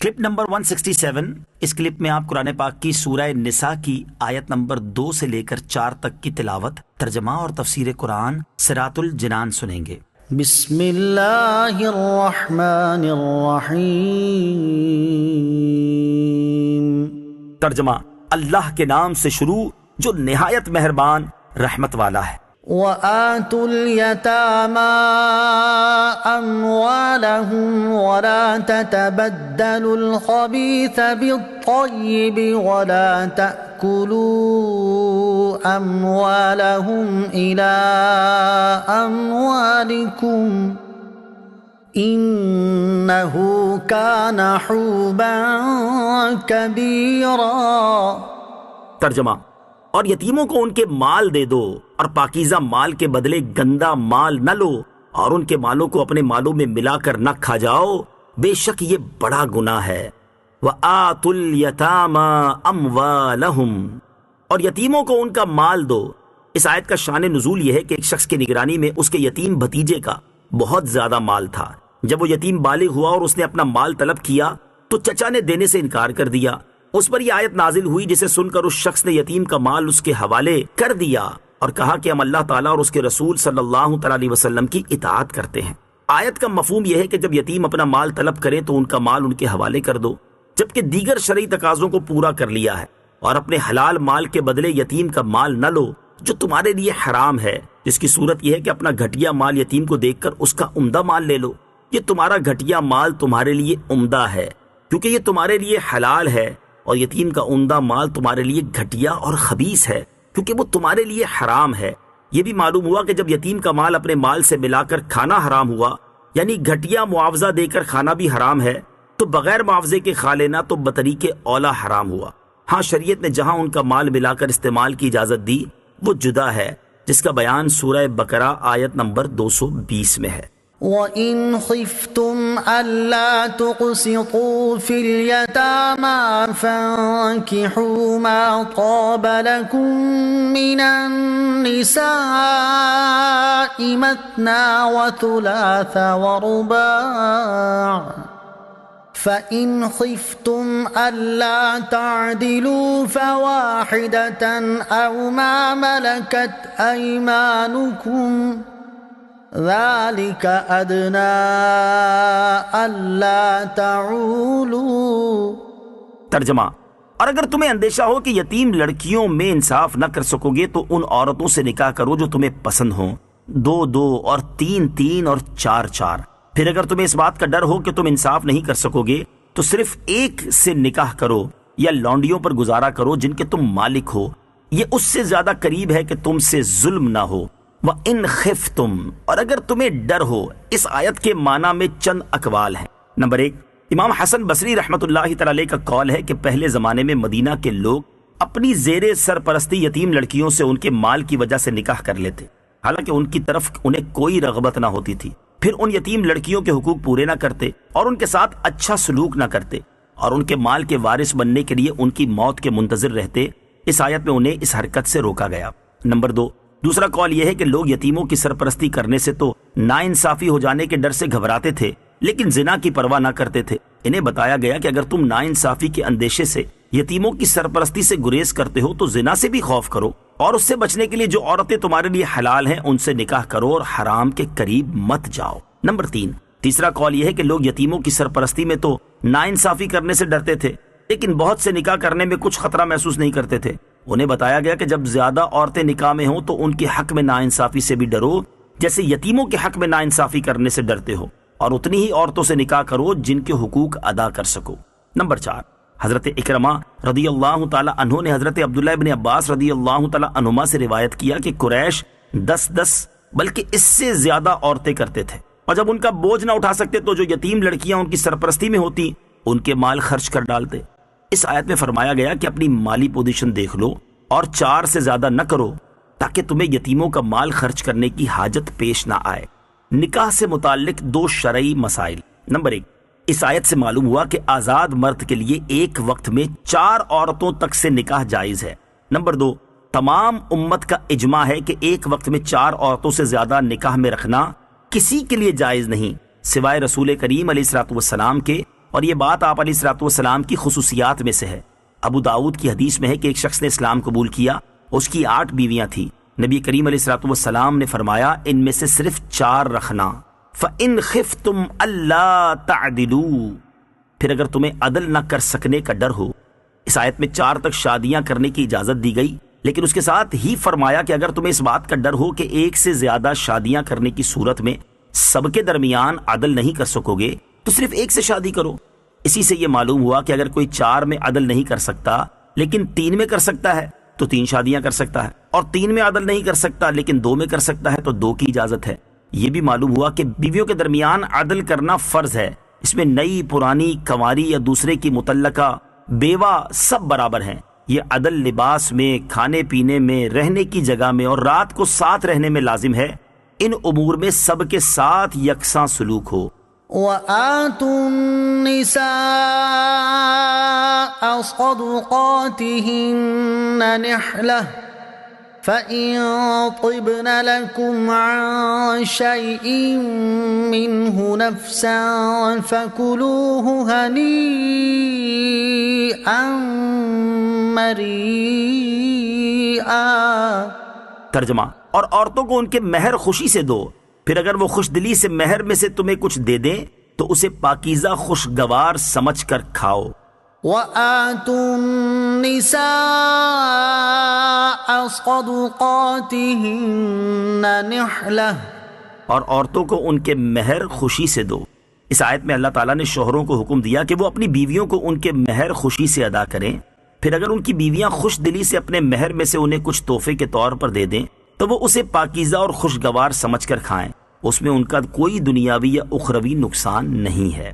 Clip number 167، اس clip میں آپ قرآن پاک کی سورہ نساء کی آیت نمبر 2 سے لے کر 4 تک کی تلاوت، ترجمہ اور تفسیر قرآن صراط الجنان سنیں گے۔ بسم اللہ الرحمن الرحیم۔ ترجمہ، اللہ کے نام سے شروع جو نہایت مہربان رحمت والا ہے۔ وَآتُوا الْيَتَامَى أَمْوَالَهُمْ وَلَا تَتَبَدَّلُوا الْخَبِيثَ بِالطَّيِّبِ وَلَا تَأْكُلُوا أَمْوَالَهُمْ إِلَىٰ أَمْوَالِكُمْ إِنَّهُ كَانَ حُوبًا كَبِيرًا۔ ترجمہ، اور یتیموں کو ان کے مال دے دو اور پاکیزہ مال کے بدلے گندا مال نہ لو، اور ان کے مالوں کو اپنے مالوں میں ملا کر نہ کھا جاؤ، بے شک یہ بڑا گناہ ہے۔ وَآتُوا الْيَتَامَى أَمْوَالَهُمْ، اور یتیموں کو ان کا مال دو۔ اس آیت کا شان نزول یہ ہے کہ ایک شخص کی نگرانی میں اس کے یتیم بھتیجے کا بہت زیادہ مال تھا۔ جب وہ یتیم بالغ ہوا اور اس نے اپنا مال طلب کیا تو چچا نے دینے سے انکار کر دیا۔ اس پر یہ آیت نازل ہوئی جسے سن کر اس شخص نے یتیم کا مال اس کے حوالے کر دیا اور کہا کہ ہم اللہ تعالیٰ اور اس کے رسول صلی اللہ تعالیٰ علیہ وسلم کی اطاعت کرتے ہیں۔ آیت کا مفہوم یہ ہے کہ جب یتیم اپنا مال طلب کرے تو ان کا مال ان کے حوالے کر دو، جبکہ دیگر شرعی تقاضوں کو پورا کر لیا ہے، اور اپنے حلال مال کے بدلے یتیم کا مال نہ لو جو تمہارے لیے حرام ہے، جس کی صورت یہ ہے کہ اپنا گھٹیا مال یتیم کو دیکھ کر اس کا عمدہ مال لے لو۔ یہ تمہارا گھٹیا مال تمہارے لیے عمدہ ہے کیونکہ یہ تمہارے لیے حلال ہے، اور یتیم کا عمدہ مال تمہارے لیے گھٹیا اور خبیث ہے کیونکہ وہ تمہارے لیے حرام ہے۔ یہ بھی معلوم ہوا کہ جب یتیم کا مال اپنے مال سے ملا کر کھانا حرام ہوا، یعنی گھٹیا معاوضہ دے کر کھانا بھی حرام ہے، تو بغیر معاوضے کے کھا لینا تو بطریق اولا حرام ہوا۔ ہاں، شریعت نے جہاں ان کا مال ملا کر استعمال کی اجازت دی وہ جدا ہے، جس کا بیان سورہ بقرہ آیت نمبر 220 میں ہے۔ وَإِنْ خِفْتُمْ أَلَّا تُقْسِطُوا فِي الْيَتَامَى فَانكِحُوا مَا طَابَ لَكُم مِّنَ النِّسَاءِ مَثْنَىٰ وَثُلَاثَ وَرُبَاعَ فَإِنْ خِفْتُمْ أَلَّا تَعْدِلُوا فَوَاحِدَةً أَوْ مَا مَلَكَتْ أَيْمَانُكُمْ ذَلِكَ أَدْنَىٰ أَلَّا تَعُولُوا۔ ترجمہ، اور اگر تمہیں اندیشہ ہو کہ یتیم لڑکیوں میں انصاف نہ کر سکو گے تو ان عورتوں سے نکاح کرو جو تمہیں پسند ہوں، 2 2 اور 3 3 اور 4 4۔ پھر اگر تمہیں اس بات کا ڈر ہو کہ تم انصاف نہیں کر سکو گے تو صرف ایک سے نکاح کرو یا لونڈیوں پر گزارا کرو جن کے تم مالک ہو، یہ اس سے زیادہ قریب ہے کہ تم سے ظلم نہ ہو۔ وَإِنْ خِفْتُمْ، اور اگر تمہیں ڈر ہو، اس آیت کے معنی میں چند اقوال ہیں۔ نمبر 1، امام حسن بصری رحمۃ اللہ تعالی علیہ کا قول ہے کہ پہلے زمانے میں مدینہ کے لوگ اپنی زیر سرپرستی یتیم لڑکیوں سے ان کے مال کی وجہ سے نکاح کر لیتے، حالانکہ ان کی طرف انہیں کوئی رغبت نہ ہوتی تھی۔ پھر ان یتیم لڑکیوں کے حقوق پورے نہ کرتے اور ان کے ساتھ اچھا سلوک نہ کرتے، اور ان کے مال کے وارث بننے کے لیے ان کی موت کے منتظر رہتے۔ اس آیت میں انہیں اس حرکت سے روکا گیا۔ نمبر 2، دوسرا قول یہ ہے کہ لوگ یتیموں کی سرپرستی کرنے سے تو ناانصافی ہو جانے کے ڈر سے گھبراتے تھے لیکن زنا کی پرواہ نہ کرتے تھے۔ انہیں بتایا گیا کہ اگر تم ناانصافی کے اندیشے سے یتیموں کی سرپرستی سے گریز کرتے ہو تو زنا سے بھی خوف کرو، اور اس سے بچنے کے لیے جو عورتیں تمہارے لیے حلال ہیں ان سے نکاح کرو اور حرام کے قریب مت جاؤ۔ نمبر 3، تیسرا قول یہ ہے کہ لوگ یتیموں کی سرپرستی میں تو ناانصافی کرنے سے ڈرتے تھے لیکن بہت سے نکاح کرنے میں کچھ خطرہ محسوس نہیں کرتے تھے۔ انہیں بتایا گیا کہ جب زیادہ عورتیں نکاح میں ہوں تو ان کے حق میں ناانصافی سے بھی ڈرو جیسے یتیموں کے حق میں ناانصافی کرنے سے ڈرتے ہو، اور اتنی ہی عورتوں سے نکاح کرو جن کے حقوق ادا کر سکو۔ نمبر 4، حضرت اکرمہ رضی اللہ تعالی عنہ نے حضرت عبداللہ ابن عباس رضی اللہ تعالی عنہما سے روایت کیا کہ قریش 10 بلکہ اس سے زیادہ عورتیں کرتے تھے، اور جب ان کا بوجھ نہ اٹھا سکتے تو جو یتیم لڑکیاں ان کی سرپرستی میں ہوتی ان کے مال خرچ کر ڈالتے۔ اس آیت میں فرمایا گیا کہ اپنی مالی پوزیشن دیکھ لو اور 4 سے زیادہ نہ کرو تاکہ تمہیں یتیموں کا مال خرچ کرنے کی حاجت پیش نہ آئے۔ نکاح سے متعلق 2 شرعی مسائل۔ نمبر 1، اس آیت سے معلوم ہوا کہ آزاد مرد کے لیے ایک وقت میں 4 عورتوں تک سے نکاح جائز ہے۔ نمبر 2، تمام امت کا اجماع ہے کہ ایک وقت میں 4 عورتوں سے زیادہ نکاح میں رکھنا کسی کے لیے جائز نہیں سوائے رسول کریم علیہ الصلوۃ والسلام کے، اور یہ بات آپ علیہ الصلوۃ والسلام کی خصوصیات میں سے ہے۔ ابو داؤد کی حدیث میں ہے کہ ایک شخص نے اسلام قبول کیا، اس کی 8 بیویاں تھیں۔ نبی کریم علیہ الصلوۃ والسلام نے فرمایا ان میں سے صرف 4 رکھنا، فَإِنْ خِفْتُمْ أَلَّا تَعْدِلُوا، پھر اگر تمہیں عدل نہ کر سکنے کا ڈر ہو۔ اس آیت میں 4 تک شادیاں کرنے کی اجازت دی گئی، لیکن اس کے ساتھ ہی فرمایا کہ اگر تمہیں اس بات کا ڈر ہو کہ ایک سے زیادہ شادیاں کرنے کی صورت میں سب کے درمیان عدل نہیں کر سکو گے تو صرف ایک سے شادی کرو۔ اسی سے یہ معلوم ہوا کہ اگر کوئی 4 میں عدل نہیں کر سکتا لیکن 3 میں کر سکتا ہے تو 3 شادیاں کر سکتا ہے، اور 3 میں عدل نہیں کر سکتا لیکن 2 میں کر سکتا ہے تو 2 کی اجازت ہے۔ یہ بھی معلوم ہوا کہ بیویوں کے درمیان عدل کرنا فرض ہے، اس میں نئی، پرانی، کنواری یا دوسرے کی متعلقہ، بیوہ سب برابر ہیں۔ یہ عدل لباس میں، کھانے پینے میں، رہنے کی جگہ میں اور رات کو ساتھ رہنے میں لازم ہے۔ ان امور میں سب کے ساتھ یکساں سلوک ہو۔ وآتوا النساء صدقاتهن نحلة فإن طبن لكم عن شيء منه نفسا فكلوه هنيئا مريئا۔ ترجمہ، اور عورتوں کو ان کے مہر خوشی سے دو، پھر اگر وہ خوش دلی سے مہر میں سے تمہیں کچھ دے دیں تو اسے پاکیزہ خوشگوار سمجھ کر کھاؤ۔ وآتوا النساء صدقاتهن نحلة، اور عورتوں کو ان کے مہر خوشی سے دو۔ اس آیت میں اللہ تعالیٰ نے شوہروں کو حکم دیا کہ وہ اپنی بیویوں کو ان کے مہر خوشی سے ادا کریں، پھر اگر ان کی بیویاں خوش دلی سے اپنے مہر میں سے انہیں کچھ تحفے کے طور پر دے دیں تو وہ اسے پاکیزہ اور خوشگوار سمجھ کر کھائیں، اس میں ان کا کوئی دنیاوی یا اخروی نقصان نہیں ہے۔